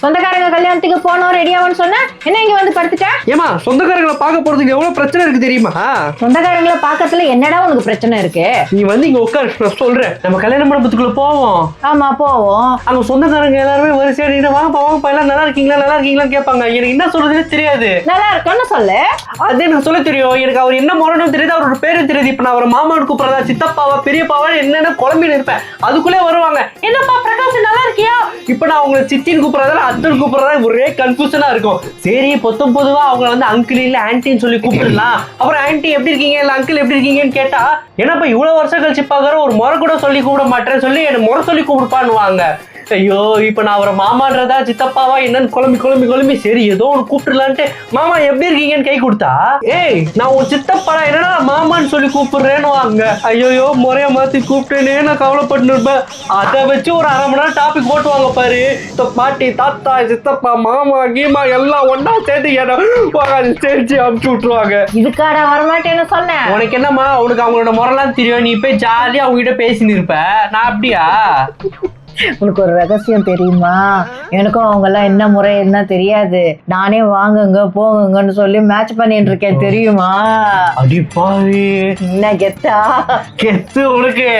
சொந்தக்காரங்க கல்யாணத்துக்கு போனோம் ரெடியாவன்னு சொன்னா என்ன இங்க வந்து படுத்துட்டேன்? ஏமா சொந்தக்காரங்களை பார்க்க போறதுக்கு எவ்வளவு பிரச்சனை இருக்கு தெரியுமா? சொந்தக்காரங்களை பாக்கத்துல என்னடா உனக்கு பிரச்சனை இருக்கு? நீ வந்து இங்க உட்காரு, நான் சொல்றேன். நம்ம கல்யாண மண்டபத்துக்குள்ள போவோம். ஆமா போவோம். அங்க சொந்தக்காரங்க எல்லாருமே வரிசையா நின்று வாங்கப்பா எல்லாம் நல்லா இருக்கீங்களான்னு கேட்பாங்க. எனக்கு என்ன சொல்றதுன்னு தெரியாது. நல்லா இருக்குன்னு சொல்லு. அதே நான் சொல்ல தெரியும். எனக்கு அவர் என்ன முறணும் தெரியுது, அவரோட பேரும் தெரியுது. இப்ப நான் அவர் மாமான்னு கூப்பிடுறதா, சித்தப்பாவா, பெரியப்பாவா என்னென்ன குழம்பின்னு இருப்பேன். அதுக்குள்ளே வருவாங்க, என்னப்பா பிரகாஷ் நல்லா இருக்கியா? இப்ப நான் அவங்களை சித்தின்னு கூப்பிடுறதா அத்தன் கூப்பிடுறதா ஒரே கன்ஃபியூஷனா இருக்கும். சரி பொதுவா அவங்க வந்து அங்கிள் இல்ல ஆன்டின்னு சொல்லி கூப்பிடலாம். அப்புறம் ஆன்டி எப்படி இருக்கீங்க இல்ல அங்கிள் எப்படி இருக்கீங்கன்னு கேட்டா, என்னப்பா இவ்வளவு வருஷம் கழிச்சு பாக்குற ஒரு முறை கூட சொல்லி கூப்பிட மாட்டேன்னு சொல்லி என்ன முறை சொல்லி கூப்பிடுப்பான்னுவாங்க. ஐயோ இப்ப நான் அவரை மாமான்றதா சித்தப்பாவா என்னன்னு குழம்பி சரி ஏதோ ஒரு கூப்பிட்டுலான்ட்டு மாமா எப்படி இருக்கீங்கன்னு கை கொடுத்தா, ஏய் நான் உன் சித்தப்பா என்னன்னா மாமான்னு சொல்லி கூப்பிடுறேன்னு வாங்க. ஐயோ முறைய மாத்தி கூப்பிட்டேனே நான் கவலைப்பட்டு இருப்பேன். அதை வச்சு ஒரு அரை மணி நேரம் டாபிக் போட்டுவாங்க பாரு. பாட்டி தாத்தா சித்தப்பா மாமா கீமா எல்லாம் ஒன்னா சேர்த்து சேர்த்து அமுச்சு விட்டுருவாங்க. இதுக்காடா வரமாட்டேன்னு சொன்னேன். உனக்கு என்னம்மா, உனக்கு அவங்களோட முறைலாம் தெரியும். நீ போய் ஜாலியா அவங்க கிட்ட பேசின்னு இருப்ப. நான் அப்படியா? உனக்கு ஒரு ரகசியம் தெரியுமா? எனக்கும் அவங்க எல்லாம் என்ன முறை என்ன தெரியாது. நானே வாங்குங்க போங்குங்கன்னு சொல்லி மேட்ச் பண்ணிட்டு இருக்கேன் தெரியுமா? அடிப்பாவி என்ன கெத்தா கெத்து உனக்கு.